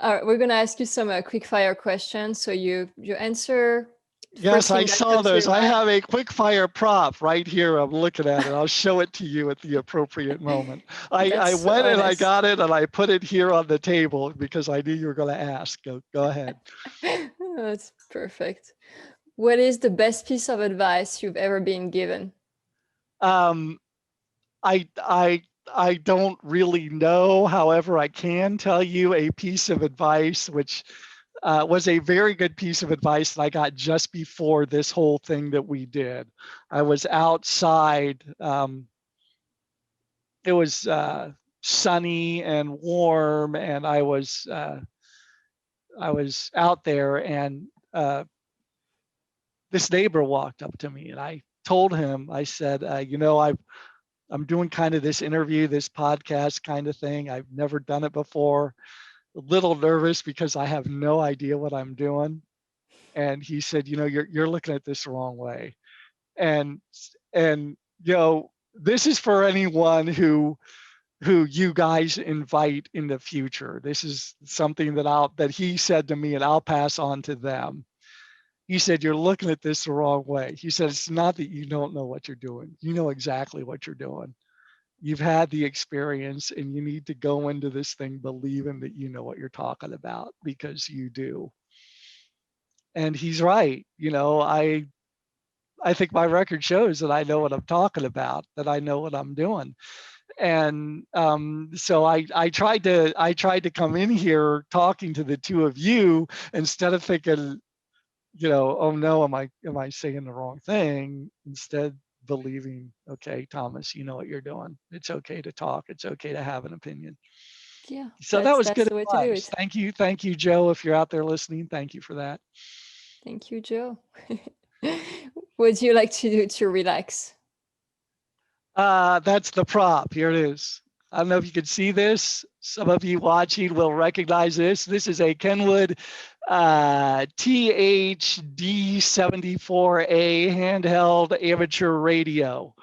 All right, we're gonna ask you some quick fire questions. So you answer. Yes, I that saw comes to those. your I mind. have a quick fire prop right here. I'm looking at it. I'll show it to you at the appropriate moment. I That's so went and I honest. got it and I put it here on the table because I knew you were going to ask. Go ahead. That's perfect. What is the best piece of advice you've ever been given? I don't really know. However, I can tell you a piece of advice which was a very good piece of advice that I got just before this whole thing that we did. I was outside. It was sunny and warm, and I was out there, and this neighbor walked up to me, and I told him, I said, you know, I'm doing kind of this interview, this podcast kind of thing. I've never done it before. A little nervous because I have no idea what I'm doing. And he said, you know, you're looking at this the wrong way. And you know, this is for anyone who you guys invite in the future. This is something that he said to me, and I'll pass on to them. He said, you're looking at this the wrong way. He said, it's not that you don't know what you're doing. You know exactly what you're doing. You've had the experience, and you need to go into this thing believing that you know what you're talking about, because you do. And he's right. You know, I think my record shows that I know what I'm talking about, that I know what I'm doing. And so I tried to come in here talking to the two of you, instead of thinking, you know, oh no, am I saying the wrong thing? Instead, believing, okay, Thomas, you know what you're doing. It's okay to talk. It's okay to have an opinion. Yeah, So that was that's good the way to do advice. it. Thank you, Joe. If you're out there listening, thank you for that. Thank you, Joe. What do you like to do to relax? That's the prop. Here it is. I don't know if you can see this. Some of you watching will recognize this. This is a Kenwood THD74A handheld amateur radio.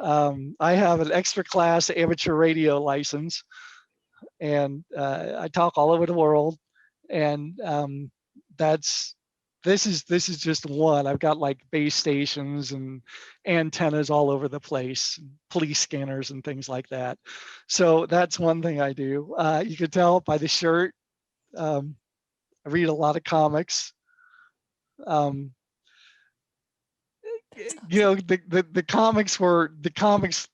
I have an extra class amateur radio license, and I talk all over the world. And this is just one. I've got like base stations and antennas all over the place, police scanners and things like that. So that's one thing I do. You can tell by the shirt. I read a lot of comics. Um, you know, the comics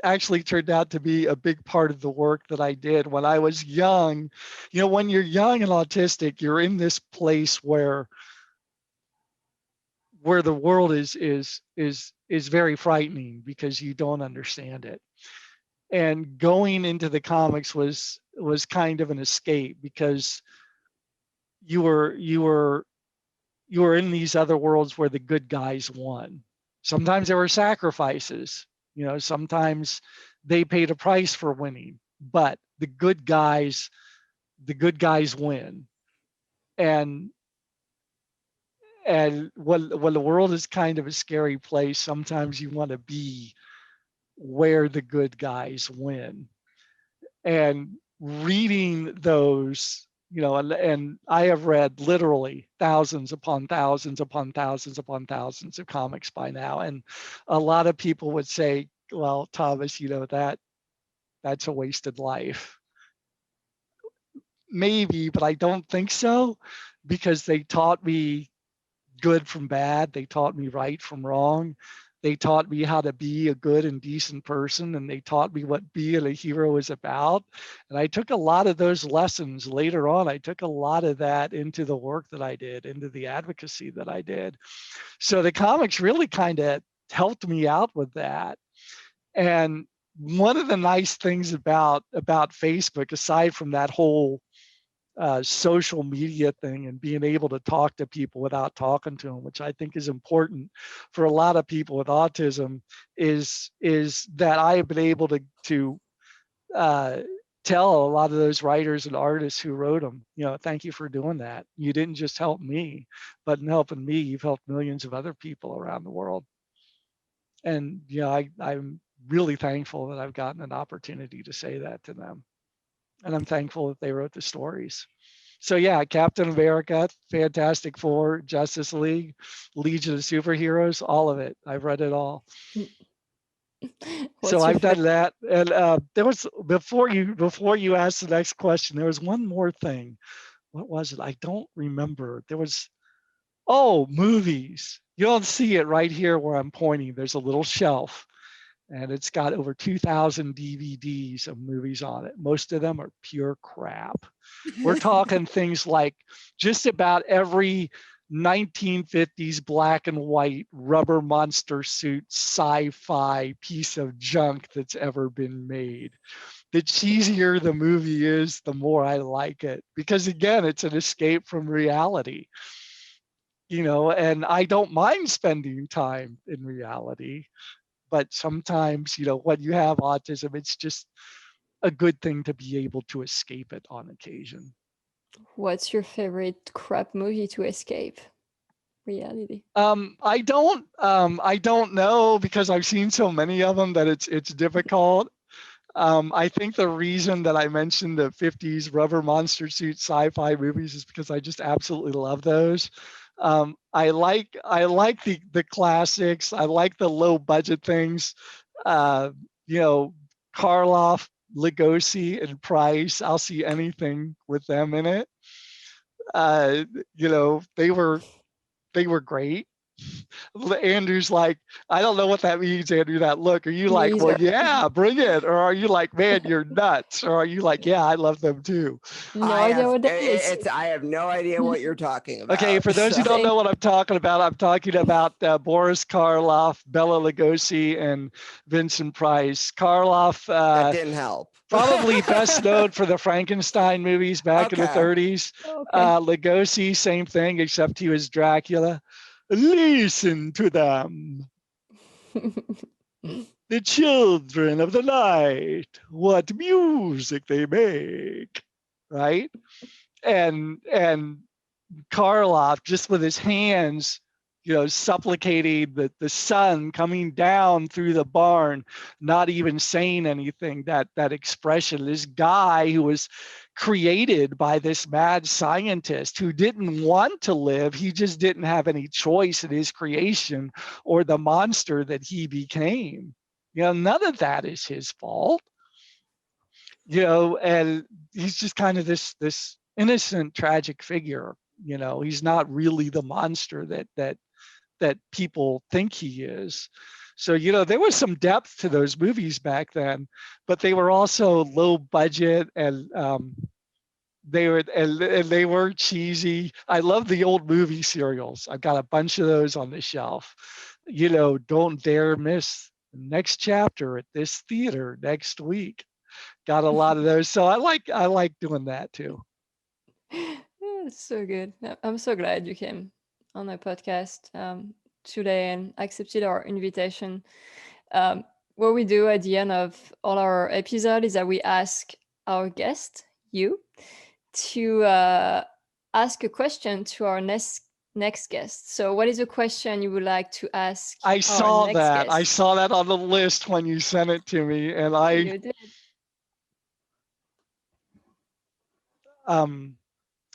actually turned out to be a big part of the work that I did when I was young. You know, when you're young and autistic, you're in this place where the world is very frightening because you don't understand it. And going into the comics was kind of an escape, because you were in these other worlds where the good guys won. Sometimes there were sacrifices, you know, sometimes they paid a price for winning, but the good guys win. And when the world is kind of a scary place, sometimes you want to be where the good guys win. And reading those, you know, and I have read literally thousands upon thousands upon thousands upon thousands of comics by now. And a lot of people would say, well, Thomas, you know, that's a wasted life. Maybe, but I don't think so, because they taught me good from bad. They taught me right from wrong. They taught me how to be a good and decent person, and they taught me what being a hero is about. And I took a lot of those lessons later on. I took a lot of that into the work that I did, into the advocacy that I did. So the comics really kind of helped me out with that. And one of the nice things about Facebook, aside from that whole social media thing and being able to talk to people without talking to them, which I think is important for a lot of people with autism, is that I have been able to tell a lot of those writers and artists who wrote them, you know, thank you for doing that. You didn't just help me, but in helping me, you've helped millions of other people around the world. And you know, I'm really thankful that I've gotten an opportunity to say that to them. And I'm thankful that they wrote the stories. So yeah, Captain America, Fantastic Four, Justice League, Legion of Superheroes, all of it. I've read it all. So I've done that. And there was, before you asked the next question, there was one more thing. What was it? I don't remember. There was, oh, movies. You don't see it right here where I'm pointing. There's a little shelf, and it's got over 2,000 DVDs of movies on it. Most of them are pure crap. We're talking things like just about every 1950s black and white rubber monster suit sci-fi piece of junk that's ever been made. The cheesier the movie is, the more I like it, because again, it's an escape from reality. You know, and I don't mind spending time in reality, but sometimes, you know, when you have autism, it's just a good thing to be able to escape it on occasion. What's your favorite crap movie to escape reality? I don't know, because I've seen so many of them that it's difficult. I think the reason that I mentioned the 50s rubber monster suit sci-fi movies is because I just absolutely love those. I like the classics. I like the low budget things. You know, Karloff, Lugosi, and Price. I'll see anything with them in it. You know, they were great. Andrew's like, I don't know what that means, Andrew, that look. Are you Me like, well, either. yeah, bring it? Or are you like, man, you're nuts? Or are you like, yeah, I love them too? No idea what that is. I have no idea what you're talking about. Okay, for those who don't know what I'm talking about Boris Karloff, Bela Lugosi, and Vincent Price. Karloff, that didn't help. probably best known for the Frankenstein movies back in the Okay. 30s. Okay. Lugosi, same thing, except he was Dracula. Listen to them, the children of the night. What music they make, right? And Karloff, just with his hands, you know, supplicating the sun coming down through the barn, not even saying anything. That expression, this guy who was created by this mad scientist who didn't want to live, he just didn't have any choice in his creation or the monster that he became. You know, none of that is his fault. You know, and he's just kind of this innocent, tragic figure. You know, he's not really the monster that people think he is. So, you know, there was some depth to those movies back then, but they were also low budget, and they were cheesy. I love the old movie serials. I've got a bunch of those on the shelf. You know, don't dare miss the next chapter at this theater next week. Got a lot of those. So I like doing that too. It's so good. I'm so glad you came on my podcast today and accepted our invitation. What we do at the end of all our episodes is that we ask our guest, you, to ask a question to our next guest. So what is a question you would like to ask I our saw next that. guest? I saw that on the list when you sent it to me, and You did.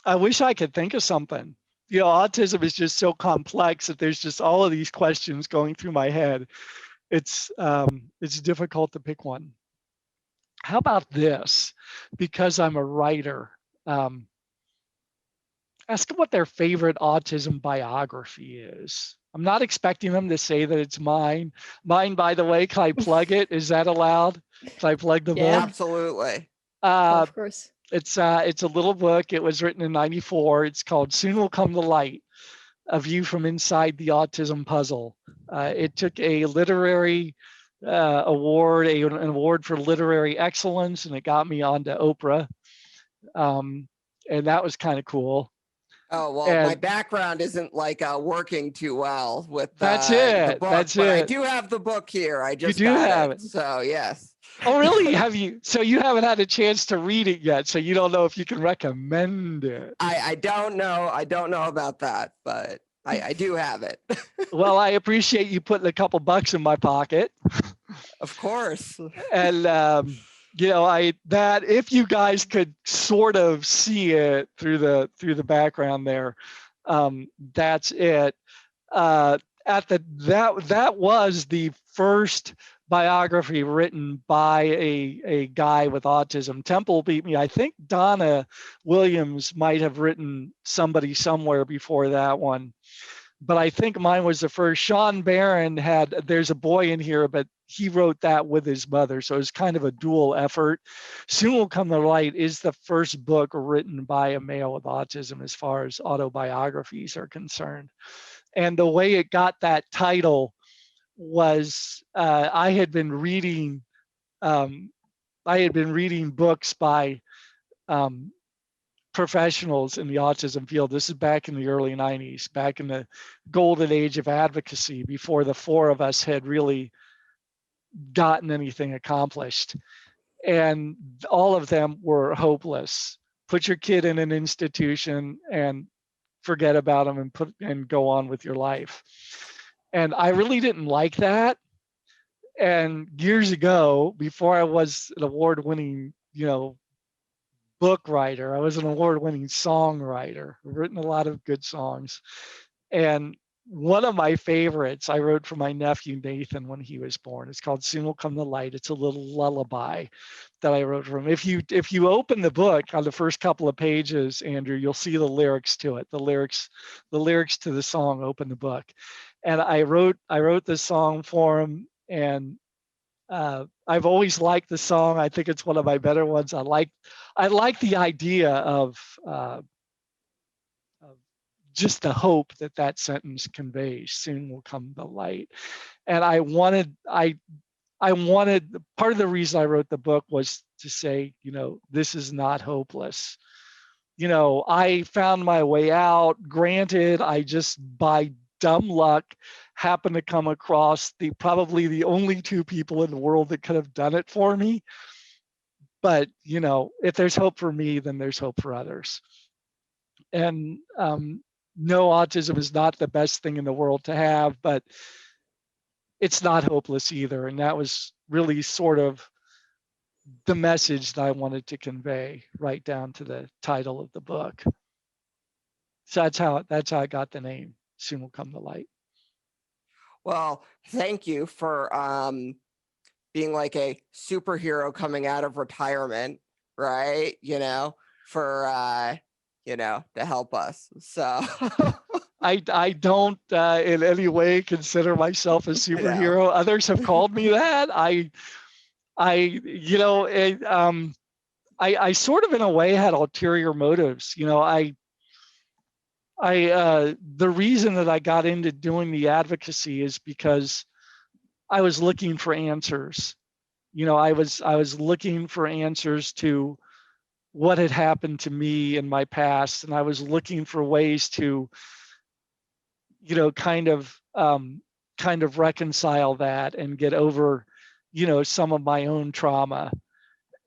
I wish I could think of something. You know, autism is just so complex that there's just all of these questions going through my head. It's difficult to pick one. How about this? Because I'm a writer, ask them what their favorite autism biography is. I'm not expecting them to say that it's mine. Mine, by the way, can I plug it? Is that allowed? Can I plug the Yeah. book? Absolutely. Of course. It's a little book. It was written in '94. It's called Soon Will Come the Light, A View from Inside the Autism Puzzle. It took a literary award, an award for literary excellence, and it got me onto Oprah. And that was kind of cool. Oh, well, my background isn't like working too well with that's the it. book, That's but I it. do have the book here. I just You do got have it. it. So yes. Oh, really? Have you? So you haven't had a chance to read it yet. So you don't know if you can recommend it. I don't know. I don't know about that, but I do have it. Well, I appreciate you putting a couple bucks in my pocket. Of course. And you know, that if you guys could sort of see it through the background there, that's it. That was the first biography written by a guy with autism. Temple beat me. I think Donna Williams might have written somebody somewhere before that one, but I think mine was the first. Sean Barron had There's a Boy in Here, but he wrote that with his mother, so it's kind of a dual effort. Soon Will Come the Light is the first book written by a male with autism as far as autobiographies are concerned. And the way it got that title was I had been reading books by professionals in the autism field. This is back in the early 90s, back in the golden age of advocacy, before the four of us had really gotten anything accomplished. And all of them were hopeless. Put your kid in an institution and forget about them and go on with your life. And I really didn't like that. And years ago, before I was an award-winning, book writer, I was an award-winning songwriter. I've written a lot of good songs. And one of my favorites I wrote for my nephew Nathan when he was born. It's called Soon Will Come the Light. It's a little lullaby that I wrote for him. If you open the book on the first couple of pages, Andrew, you'll see the lyrics to it. The lyrics to the song open the book. And I wrote this song for him, and I've always liked the song. I think it's one of my better ones. I like the idea of just the hope that sentence conveys. Soon will come the light. And I wanted part of the reason I wrote the book was to say, this is not hopeless. I found my way out. Granted, I just by dumb luck happened to come across probably the only two people in the world that could have done it for me. But if there's hope for me, then there's hope for others. And no, autism is not the best thing in the world to have, but it's not hopeless either. And that was really sort of the message that I wanted to convey right down to the title of the book. So that's how I got the name, Soon Will Come the Light. Well, thank you for being like a superhero coming out of retirement, right? For to help us. So I don't in any way consider myself a superhero. Others have called me that. I sort of in a way had ulterior motives. The reason that I got into doing the advocacy is because I was looking for answers. I was looking for answers to what had happened to me in my past, and I was looking for ways to kind of reconcile that and get over some of my own trauma.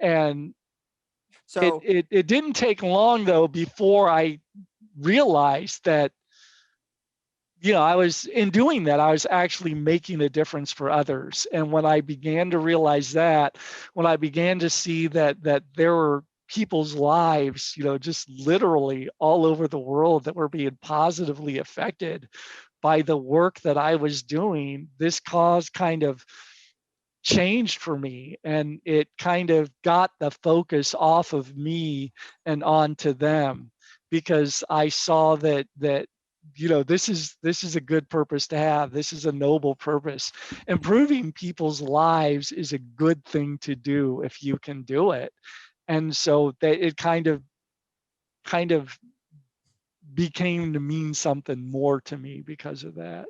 And so it didn't take long though before I realized that I was in doing that, I was actually making a difference for others. And when I began to realize that, when I began to see that there were people's lives, just literally all over the world that were being positively affected by the work that I was doing, this cause kind of changed for me, and it kind of got the focus off of me and onto them, because I saw that this is a good purpose to have. This is a noble purpose. Improving people's lives is a good thing to do if you can do it. And so that it kind of became to mean something more to me because of that.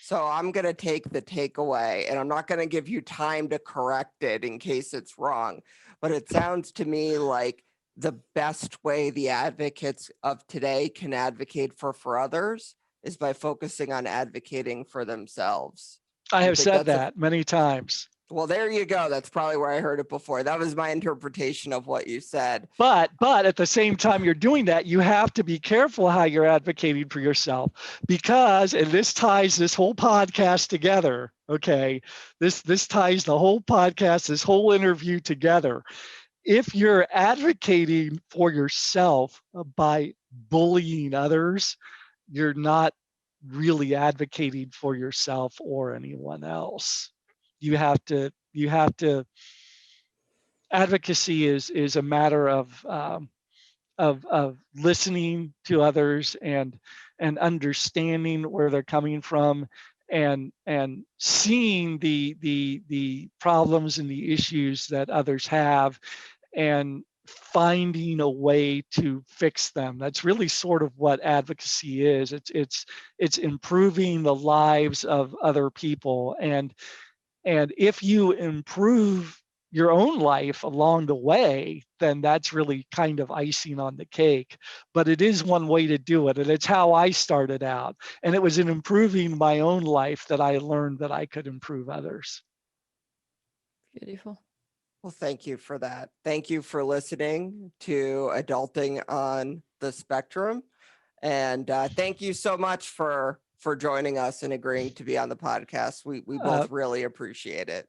So I'm going to take the takeaway, and I'm not going to give you time to correct it in case it's wrong, but it sounds to me like the best way the advocates of today can advocate for others is by focusing on advocating for themselves. I have said that many times. Well, there you go. That's probably where I heard it before. That was my interpretation of what you said. But at the same time you're doing that, you have to be careful how you're advocating for yourself, because, and this ties this whole podcast together, okay? This ties the whole podcast, this whole interview together. If you're advocating for yourself by bullying others, you're not really advocating for yourself or anyone else. You have to advocacy is a matter of listening to others and understanding where they're coming from, and seeing the problems and the issues that others have, and finding a way to fix them. That's really sort of what advocacy is. It's improving the lives of other people, and if you improve your own life along the way, then that's really kind of icing on the cake. But it is one way to do it, and it's how I started out. And it was in improving my own life that I learned that I could improve others. Beautiful. Well, thank you for that. Thank you for listening to Adulting on the Spectrum. And thank you so much for joining us and agreeing to be on the podcast. We both really appreciate it.